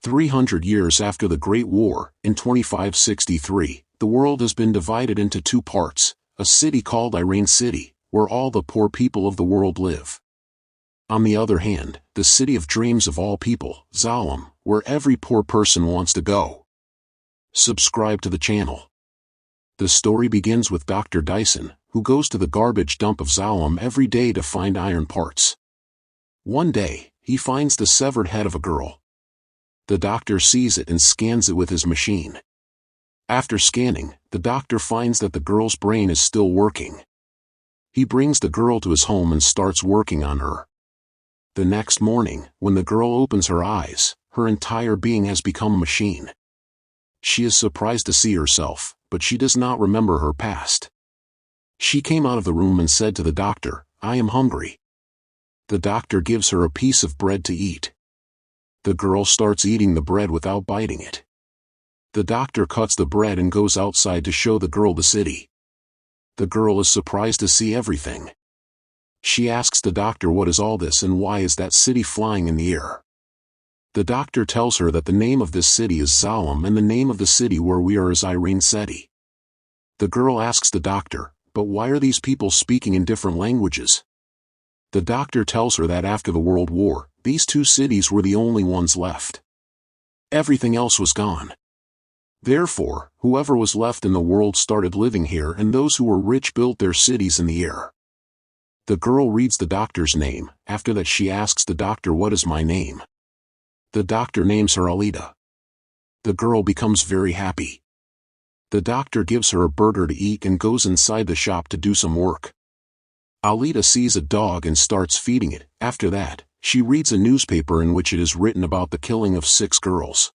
300 years after the Great War, in 2563, the world has been divided into two parts, a city called Irene City, where all the poor people of the world live. On the other hand, the city of dreams of all people, Zalem, where every poor person wants to go. Subscribe to the channel. The story begins with Dr. Dyson, who goes to the garbage dump of Zalem every day to find iron parts. One day, he finds the severed head of a girl. The doctor sees it and scans it with his machine. After scanning, the doctor finds that the girl's brain is still working. He brings the girl to his home and starts working on her. The next morning, when the girl opens her eyes, her entire being has become a machine. She is surprised to see herself, but she does not remember her past. She came out of the room and said to the doctor, "I am hungry." The doctor gives her a piece of bread to eat. The girl starts eating the bread without biting it. The doctor cuts the bread and goes outside to show the girl the city. The girl is surprised to see everything. She asks the doctor what is all this and why is that city flying in the air. The doctor tells her that the name of this city is Zalem and the name of the city where we are is Irene City. The girl asks the doctor, "But why are these people speaking in different languages?" The doctor tells her that after the World War, these two cities were the only ones left. Everything else was gone. Therefore, whoever was left in the world started living here and those who were rich built their cities in the air. The girl reads the doctor's name. After that she asks the doctor, "What is my name?" The doctor names her Alita. The girl becomes very happy. The doctor gives her a burger to eat and goes inside the shop to do some work. Alita sees a dog and starts feeding it. After that, she reads a newspaper in which it is written about the killing of 6 girls.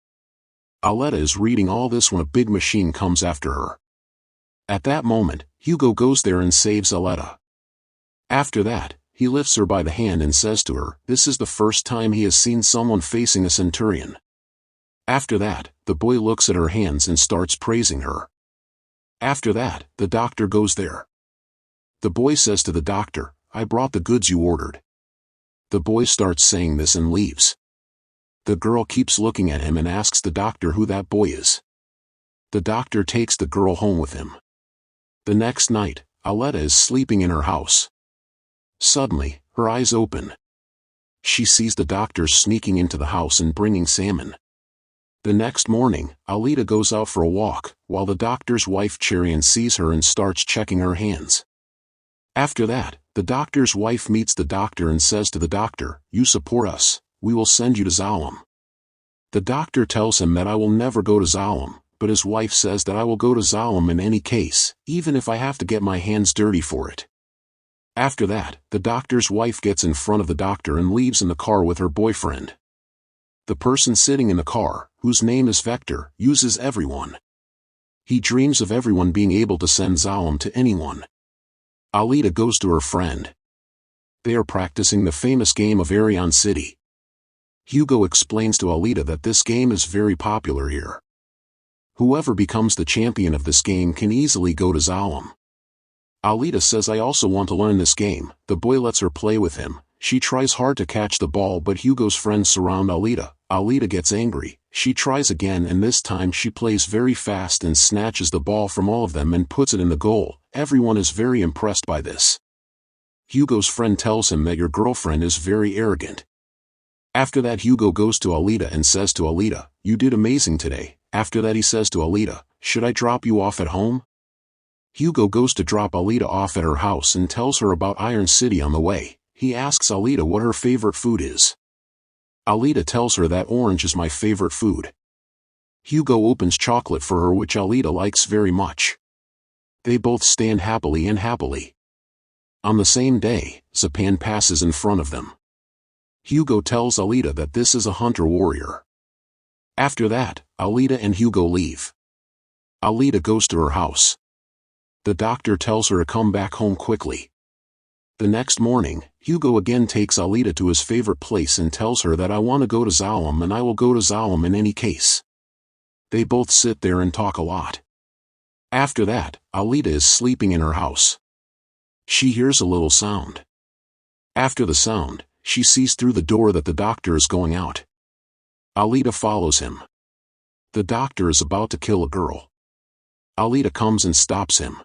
Alita is reading all this when a big machine comes after her. At that moment, Hugo goes there and saves Alita. After that, he lifts her by the hand and says to her, this is the first time he has seen someone facing a centurion. After that, the boy looks at her hands and starts praising her. After that, the doctor goes there. The boy says to the doctor, "I brought the goods you ordered." The boy starts saying this and leaves. The girl keeps looking at him and asks the doctor who that boy is. The doctor takes the girl home with him. The next night, Alita is sleeping in her house. Suddenly, her eyes open. She sees the doctor sneaking into the house and bringing salmon. The next morning, Alita goes out for a walk, while the doctor's wife Cherian sees her and starts checking her hands. After that, the doctor's wife meets the doctor and says to the doctor, "You support us, we will send you to Zalem." The doctor tells him that I will never go to Zalem, but his wife says that I will go to Zalem in any case, even if I have to get my hands dirty for it. After that, the doctor's wife gets in front of the doctor and leaves in the car with her boyfriend. The person sitting in the car, whose name is Vector, uses everyone. He dreams of everyone being able to send Zalem to anyone. Alita goes to her friend. They are practicing the famous game of Arion City. Hugo explains to Alita that this game is very popular here. Whoever becomes the champion of this game can easily go to Zalem. Alita says, "I also want to learn this game." The boy lets her play with him. She tries hard to catch the ball, but Hugo's friends surround Alita. Alita gets angry. She tries again, and this time she plays very fast and snatches the ball from all of them and puts it in the goal. Everyone is very impressed by this. Hugo's friend tells him that your girlfriend is very arrogant. After that, Hugo goes to Alita and says to Alita, "You did amazing today." After that, he says to Alita, "Should I drop you off at home?" Hugo goes to drop Alita off at her house and tells her about Iron City on the way. He asks Alita what her favorite food is. Alita tells her that orange is my favorite food. Hugo opens chocolate for her, which Alita likes very much. They both stand happily and happily. On the same day, Zapan passes in front of them. Hugo tells Alita that this is a hunter-warrior. After that, Alita and Hugo leave. Alita goes to her house. The doctor tells her to come back home quickly. The next morning, Hugo again takes Alita to his favorite place and tells her that I want to go to Zalem and I will go to Zalem in any case. They both sit there and talk a lot. After that, Alita is sleeping in her house. She hears a little sound. After the sound, she sees through the door that the doctor is going out. Alita follows him. The doctor is about to kill a girl. Alita comes and stops him.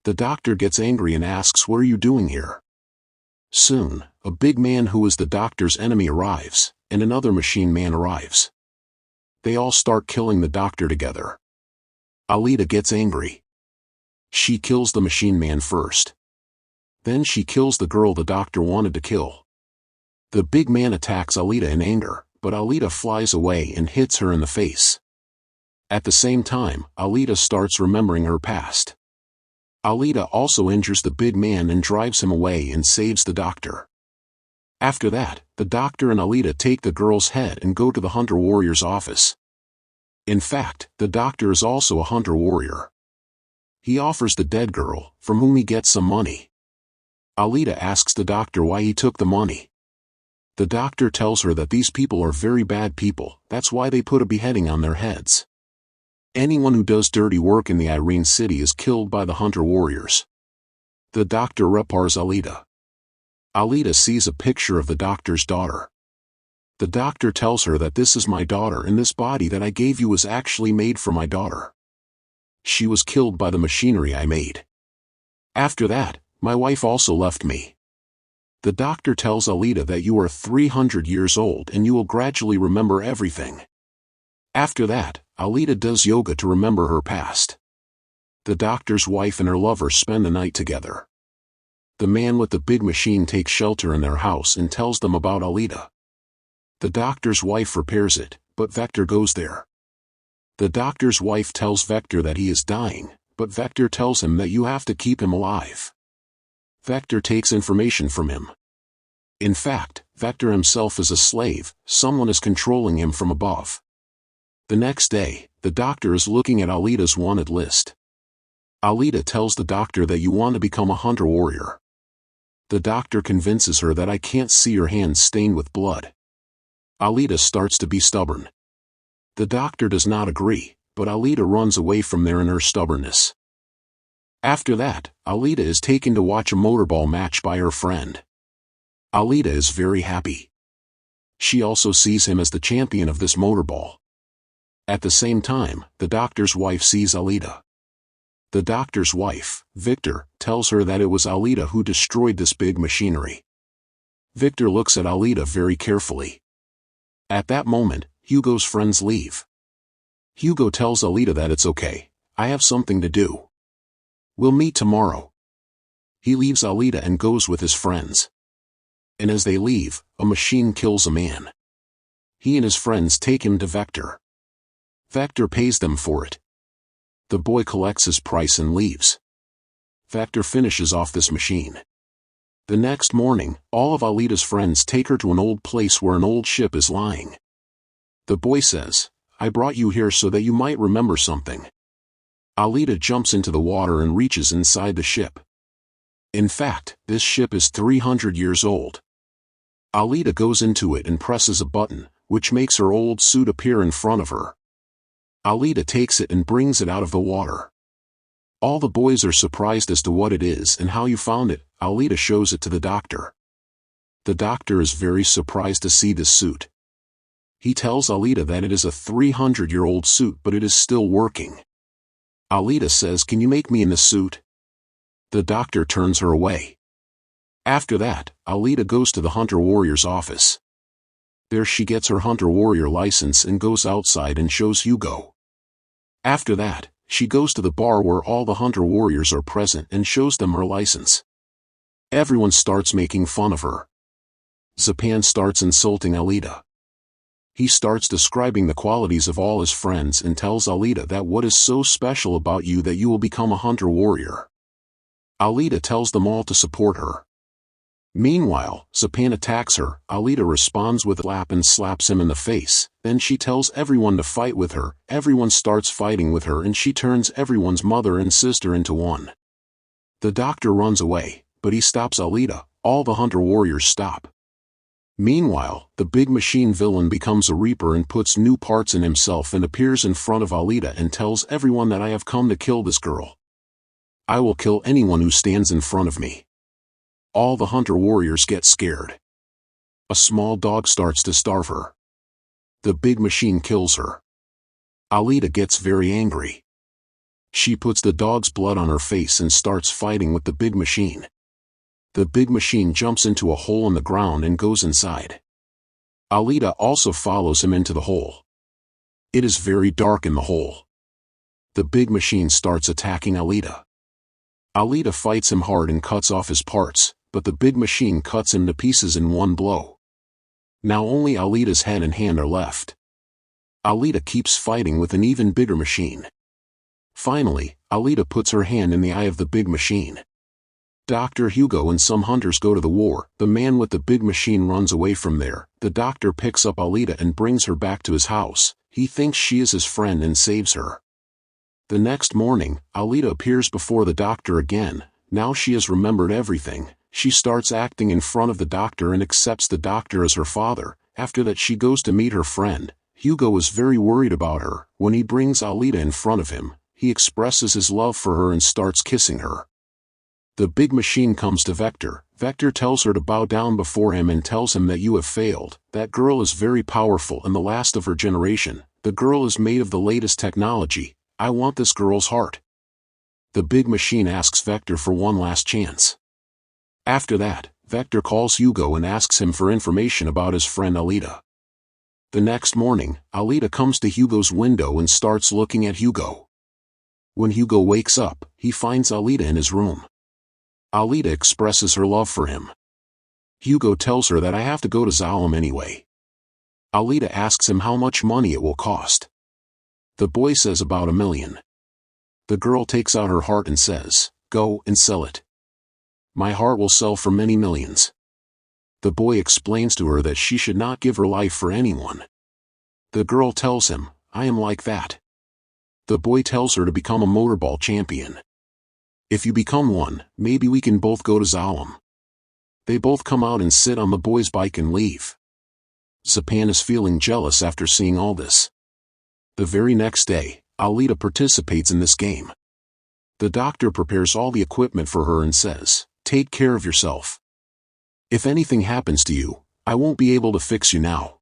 The doctor gets angry and asks, "What are you doing here?" Soon, a big man who is the doctor's enemy arrives, and another machine man arrives. They all start killing the doctor together. Alita gets angry. She kills the machine man first. Then she kills the girl the doctor wanted to kill. The big man attacks Alita in anger, but Alita flies away and hits her in the face. At the same time, Alita starts remembering her past. Alita also injures the big man and drives him away and saves the doctor. After that, the doctor and Alita take the girl's head and go to the hunter warrior's office. In fact, the doctor is also a hunter warrior. He offers the dead girl, from whom he gets some money. Alita asks the doctor why he took the money. The doctor tells her that these people are very bad people, that's why they put a beheading on their heads. Anyone who does dirty work in the Irene city is killed by the hunter warriors. The doctor repars Alita. Alita sees a picture of the doctor's daughter. The doctor tells her that this is my daughter and this body that I gave you was actually made for my daughter. She was killed by the machinery I made. After that, my wife also left me. The doctor tells Alita that you are 300 years old and you will gradually remember everything. After that, Alita does yoga to remember her past. The doctor's wife and her lover spend the night together. The man with the big machine takes shelter in their house and tells them about Alita. The doctor's wife repairs it, but Vector goes there. The doctor's wife tells Vector that he is dying, but Vector tells him that you have to keep him alive. Vector takes information from him. In fact, Vector himself is a slave, someone is controlling him from above. The next day, the doctor is looking at Alita's wanted list. Alita tells the doctor that you want to become a hunter warrior. The doctor convinces her that I can't see your hands stained with blood. Alita starts to be stubborn. The doctor does not agree, but Alita runs away from there in her stubbornness. After that, Alita is taken to watch a motorball match by her friend. Alita is very happy. She also sees him as the champion of this motorball. At the same time, the doctor's wife sees Alita. The doctor's wife, Victor, tells her that it was Alita who destroyed this big machinery. Victor looks at Alita very carefully. At that moment, Hugo's friends leave. Hugo tells Alita that it's okay, I have something to do. We'll meet tomorrow. He leaves Alita and goes with his friends. And as they leave, a machine kills a man. He and his friends take him to Vector. Vector pays them for it. The boy collects his price and leaves. Vector finishes off this machine. The next morning, all of Alita's friends take her to an old place where an old ship is lying. The boy says, I brought you here so that you might remember something. Alita jumps into the water and reaches inside the ship. In fact, this ship is 300 years old. Alita goes into it and presses a button, which makes her old suit appear in front of her. Alita takes it and brings it out of the water. All the boys are surprised as to what it is and how you found it. Alita shows it to the doctor. The doctor is very surprised to see this suit. He tells Alita that it is a 300-year-old suit but it is still working. Alita says, can you make me in the suit? The doctor turns her away. After that, Alita goes to the hunter warrior's office. There she gets her hunter warrior license and goes outside and shows Hugo. After that, she goes to the bar where all the hunter warriors are present and shows them her license. Everyone starts making fun of her. Zapan starts insulting Alita. He starts describing the qualities of all his friends and tells Alita that what is so special about you that you will become a hunter warrior. Alita tells them all to support her. Meanwhile, Zapan attacks her. Alita responds with a slap and slaps him in the face. Then she tells everyone to fight with her. Everyone starts fighting with her and she turns everyone's mother and sister into one. The doctor runs away, but he stops Alita. All the hunter warriors stop. Meanwhile, the big machine villain becomes a reaper and puts new parts in himself and appears in front of Alita and tells everyone that I have come to kill this girl. I will kill anyone who stands in front of me. All the hunter warriors get scared. A small dog starts to starve her. The big machine kills her. Alita gets very angry. She puts the dog's blood on her face and starts fighting with the big machine. The big machine jumps into a hole in the ground and goes inside. Alita also follows him into the hole. It is very dark in the hole. The big machine starts attacking Alita. Alita fights him hard and cuts off his parts, but the big machine cuts him to pieces in one blow. Now only Alita's head and hand are left. Alita keeps fighting with an even bigger machine. Finally, Alita puts her hand in the eye of the big machine. Dr. Hugo and some hunters go to the war. The man with the big machine runs away from there. The doctor picks up Alita and brings her back to his house. He thinks she is his friend and saves her. The next morning, Alita appears before the doctor again. Now she has remembered everything. She starts acting in front of the doctor and accepts the doctor as her father. After that, she goes to meet her friend. Hugo is very worried about her. When he brings Alita in front of him, he expresses his love for her and starts kissing her. The big machine comes to Vector. Vector tells her to bow down before him and tells him that you have failed. That girl is very powerful and the last of her generation. The girl is made of the latest technology. I want this girl's heart. The big machine asks Vector for one last chance. After that, Vector calls Hugo and asks him for information about his friend Alita. The next morning, Alita comes to Hugo's window and starts looking at Hugo. When Hugo wakes up, he finds Alita in his room. Alita expresses her love for him. Hugo tells her that I have to go to Zalem anyway. Alita asks him how much money it will cost. The boy says about $1 million. The girl takes out her heart and says, "Go and sell it. My heart will sell for many millions." The boy explains to her that she should not give her life for anyone. The girl tells him, "I am like that." The boy tells her to become a motorball champion. "If you become one, maybe we can both go to Zalem." They both come out and sit on the boy's bike and leave. Zapan is feeling jealous after seeing all this. The very next day, Alita participates in this game. The doctor prepares all the equipment for her and says, "Take care of yourself. If anything happens to you, I won't be able to fix you now."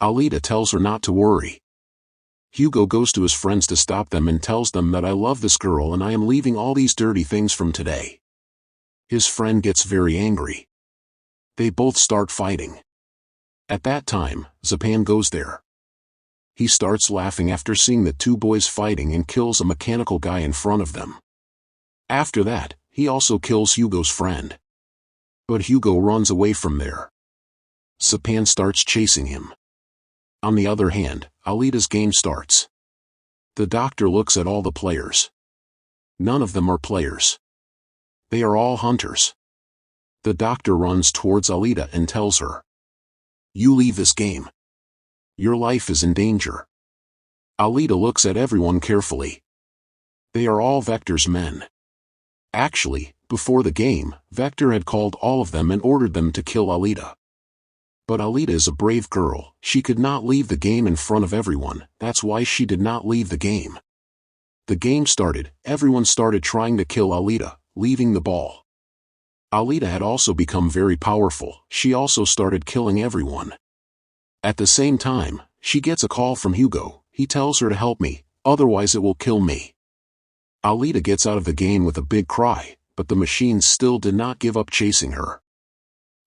Alita tells her not to worry. Hugo goes to his friends to stop them and tells them that I love this girl and I am leaving all these dirty things from today. His friend gets very angry. They both start fighting. At that time, Zapan goes there. He starts laughing after seeing the two boys fighting and kills a mechanical guy in front of them. After that, he also kills Hugo's friend. But Hugo runs away from there. Zapan starts chasing him. On the other hand, Alita's game starts. The doctor looks at all the players. None of them are players. They are all hunters. The doctor runs towards Alita and tells her, "You leave this game. Your life is in danger." Alita looks at everyone carefully. They are all Vector's men. Actually, before the game, Vector had called all of them and ordered them to kill Alita. But Alita is a brave girl. She could not leave the game in front of everyone. That's why she did not leave the game. The game started. Everyone started trying to kill Alita, leaving the ball. Alita had also become very powerful. She also started killing everyone. At the same time, she gets a call from Hugo. He tells her to help me, otherwise it will kill me. Alita gets out of the game with a big cry, but the machines still did not give up chasing her.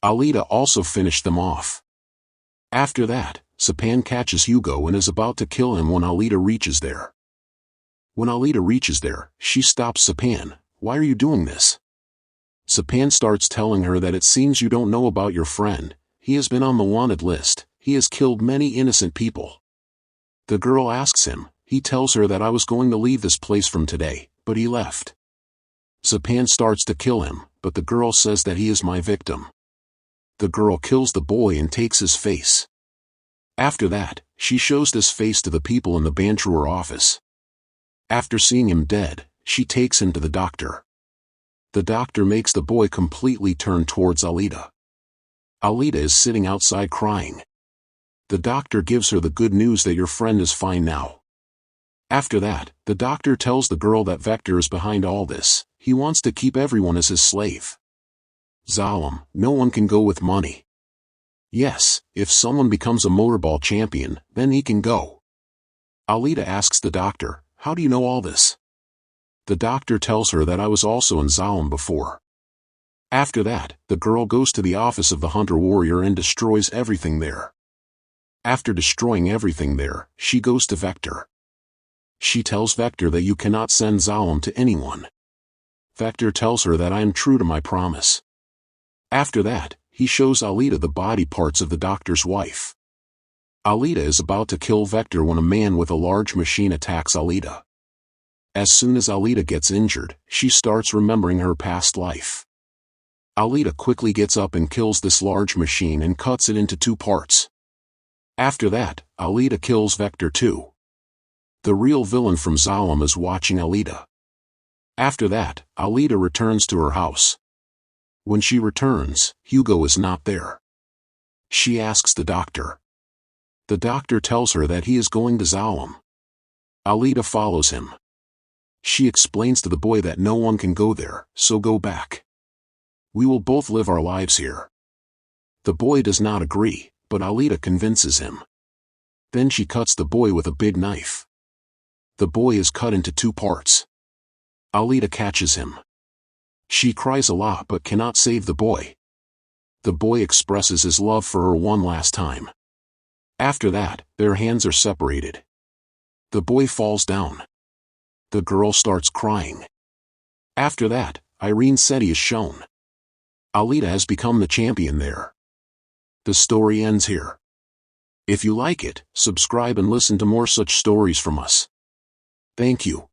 Alita also finished them off. After that, Zapan catches Hugo and is about to kill him when Alita reaches there. When Alita reaches there, she stops Zapan. "Why are you doing this?" Zapan starts telling her that it seems you don't know about your friend. He has been on the wanted list. He has killed many innocent people. The girl asks him. He tells her that I was going to leave this place from today, but he left. Zapan starts to kill him, but the girl says that he is my victim. The girl kills the boy and takes his face. After that, she shows this face to the people in the Banchuer office. After seeing him dead, she takes him to the doctor. The doctor makes the boy completely turn towards Alita. Alita is sitting outside crying. The doctor gives her the good news that your friend is fine now. After that, the doctor tells the girl that Vector is behind all this. He wants to keep everyone as his slave. Zalem, no one can go with money. Yes, if someone becomes a motorball champion, then he can go. Alita asks the doctor, how do you know all this? The doctor tells her that I was also in Zalem before. After that, the girl goes to the office of the hunter-warrior and destroys everything there. After destroying everything there, she goes to Vector. She tells Vector that you cannot send Zalem to anyone. Vector tells her that I am true to my promise. After that, he shows Alita the body parts of the doctor's wife. Alita is about to kill Vector when a man with a large machine attacks Alita. As soon as Alita gets injured, she starts remembering her past life. Alita quickly gets up and kills this large machine and cuts it into 2 parts. After that, Alita kills Vector too. The real villain from Zalem is watching Alita. After that, Alita returns to her house. When she returns, Hugo is not there. She asks the doctor. The doctor tells her that he is going to Zalem. Alita follows him. She explains to the boy that no one can go there, so go back. We will both live our lives here. The boy does not agree, but Alita convinces him. Then she cuts the boy with a big knife. The boy is cut into 2 parts. Alita catches him. She cries a lot but cannot save the boy. The boy expresses his love for her one last time. After that, their hands are separated. The boy falls down. The girl starts crying. After that, Irene's city is shown. Alita has become the champion there. The story ends here. If you like it, subscribe and listen to more such stories from us. Thank you.